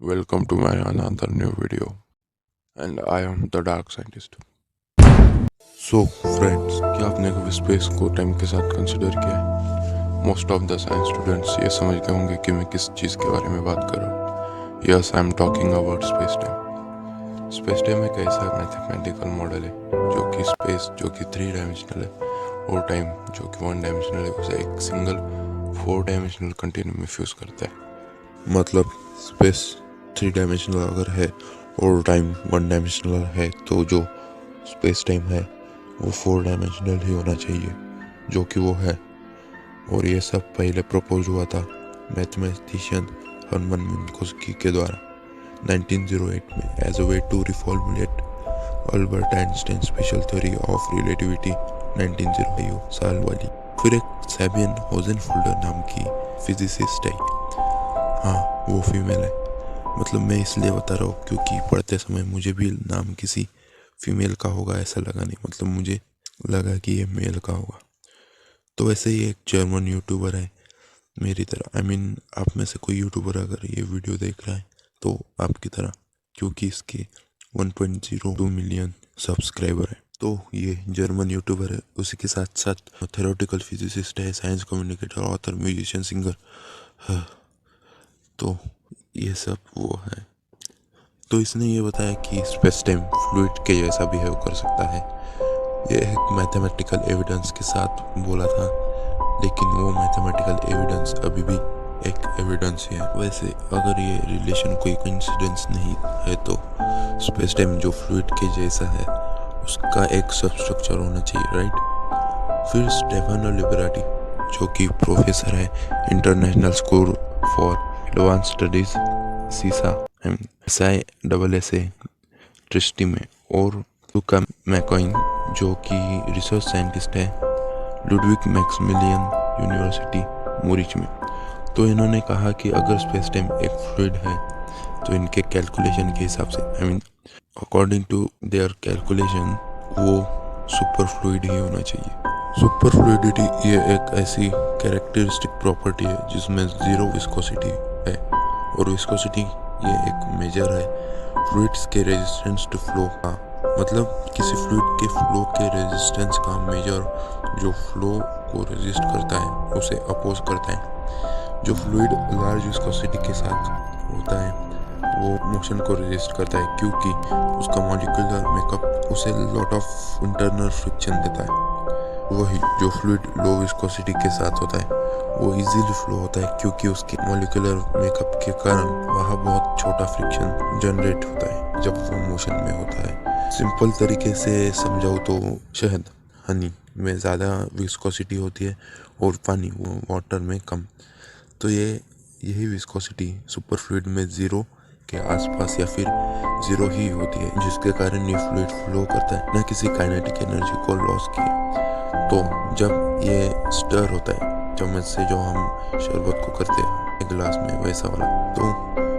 Welcome to my another new video, and I am the Dark Scientist. So friends, क्या आपने कभी space को time के साथ कंसिडर किया है? Most of the science students ये समझते होंगे कि मैं किस चीज़ के बारे में बात कर रहा हूँ. Yes, I am talking about space time. Space time एक ऐसा मैथमेटिकल मॉडल है जो कि स्पेस जो कि 3 डायमेंशनल है और टाइम जो कि 1 डायमेंशनल है उसे एक सिंगल 4 डायमेंशनल कंटिन्यूम में फ्यूज करता है. मतलब स्पेस 3 डायमेंशनल अगर है और टाइम 1 डायमेंशनल है तो जो स्पेस टाइम है वो 4 डायमेंशनल ही होना चाहिए, जो कि वो है. और ये सब पहले प्रपोज हुआ था मैथमेटिशियन हर्मन मिन्कोस्की के द्वारा 1908 में as a way to reformulate Albert Einstein special theory of relativity 1905 साल वाली. फिर एक सैबियन होजेनफोल्डर नाम की फिजिसिस्ट है. हाँ, वो फीमेल है. मतलब मैं इसलिए बता रहा हूँ क्योंकि पढ़ते समय मुझे भी नाम किसी फीमेल का होगा ऐसा लगा नहीं. मतलब मुझे लगा कि ये मेल का होगा. तो वैसे ही एक जर्मन यूट्यूबर है मेरी तरह. आप में से कोई यूट्यूबर अगर ये वीडियो देख रहा है तो आपकी तरह, क्योंकि इसके 1.02 मिलियन सब्सक्राइबर है. तो ये जर्मन यूट्यूबर है. उसी के साथ साथ थ्योरेटिकल फिजिसिस्ट है, science communicator, author, musician, singer. तो ये सब वो है. तो इसने ये बताया कि स्पेस टाइम फ्लूइड के जैसा बिहेव कर सकता है. ये एक मैथमेटिकल एविडेंस के साथ बोला था, लेकिन वो मैथमेटिकल एविडेंस अभी भी एक एविडेंस ही है. वैसे अगर ये रिलेशन कोई कोइंसिडेंस नहीं है तो स्पेस टाइम जो फ्लूइड के जैसा है उसका एक सब स्ट्रक्चर होना चाहिए, राइट. फिर स्टेफानो लिबराटी जो कि प्रोफेसर है international school for advance studies सीसा SISSA ट्रिस्टी में, और लुका मैकॉइन जो कि रिसर्च साइंटिस्ट है लुडविग मैक्सिमिलियन यूनिवर्सिटी मूरिच में. तो इन्होंने कहा कि अगर स्पेस टाइम एक फ्लूइड है तो इनके कैलकुलेशन के हिसाब से अकॉर्डिंग टू देयर कैलकुलेशन वो सुपर फ्लूइड ही होना चाहिए. सुपर फ्लूइडिटी ये एक ऐसी कैरेक्टरिस्टिक प्रॉपर्टी है जिसमें जीरो विस्कोसिटी है, और विस्कोसिटी ये एक मेजर है फ्लूइड्स के रेजिस्टेंस टू फ्लो का. मतलब किसी फ्लूइड के फ्लो के रेजिस्टेंस का मेजर जो फ्लो को रेजिस्ट करता है उसे अपोज करता है. जो फ्लूइड लार्ज विस्कोसिटी के साथ होता है वो मोशन को रेजिस्ट करता है क्योंकि उसका मॉलिक्यूलर मेकअप उसे लॉट ऑफ इंटरनल फ्रिक्शन देता है. वही जो फ्लूइड लो विस्कोसिटी के साथ होता है वो इजीली फ्लो होता है क्योंकि उसके मॉलिक्यूलर मेकअप के कारण वहाँ बहुत छोटा फ्रिक्शन जनरेट होता है जब वो मोशन में होता है. सिंपल तरीके से समझाऊँ तो शहद हनी में ज़्यादा विस्कोसिटी होती है और पानी वाटर में कम. तो यही विस्कोसिटी सुपर फ्लूइड में ज़ीरो के आसपास या फिर ज़ीरो ही होती है, जिसके कारण ये फ्लूइड फ्लो करता है न किसी काइनेटिक एनर्जी को लॉस किए. तो जब ये स्टर होता है चम्मच से जो हम शरबत को करते हैं एक गिलास में वैसा वाला, तो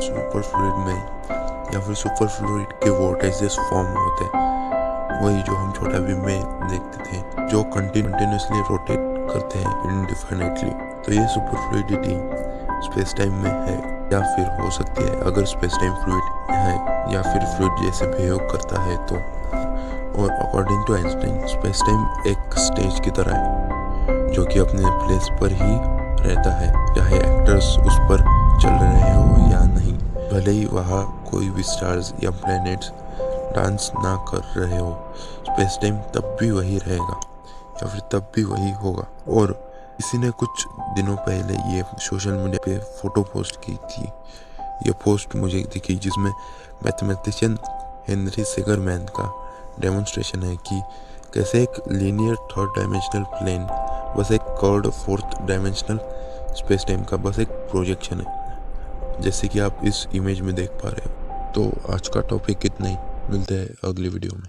सुपर फ्लूइड में या फिर सुपर फ्लूइड के वोर्टिसेस फॉर्म होते हैं, वही जो हम छोटा बीम में देखते थे जो कंटिन्यूसली रोटेट करते हैं इनडिफिनिटली. तो ये सुपर फ्लूइडिटी स्पेस टाइम में है या फिर हो सकती है अगर स्पेस टाइम फ्लूइड है या फिर फ्लूइड जैसे बिहेव करता है तो. और according to Einstein space time एक स्टेज की तरह है जो कि अपने प्लेस पर ही रहता है, चाहे एक्टर्स उस पर चल रहे हो या नहीं, भले ही वहाँ कोई भी स्टार्स या प्लैनेट्स डांस ना कर रहे हो, स्पेस टाइम तब भी वही रहेगा या फिर तब भी वही होगा. और किसी ने कुछ दिनों पहले ये सोशल मीडिया पे फोटो पोस्ट की थी. ये पोस्ट मुझे दिखी जिसमें मैथमेटिशियन हेनरी सेगरमैन का डेमोन्स्ट्रेशन है कि कैसे एक लीनियर 3rd डायमेंशनल प्लेन बस एक curved 4th dimensional space time का बस एक प्रोजेक्शन है, जैसे कि आप इस इमेज में देख पा रहे हो. तो आज का टॉपिक इतना ही. मिलते हैं अगली वीडियो में.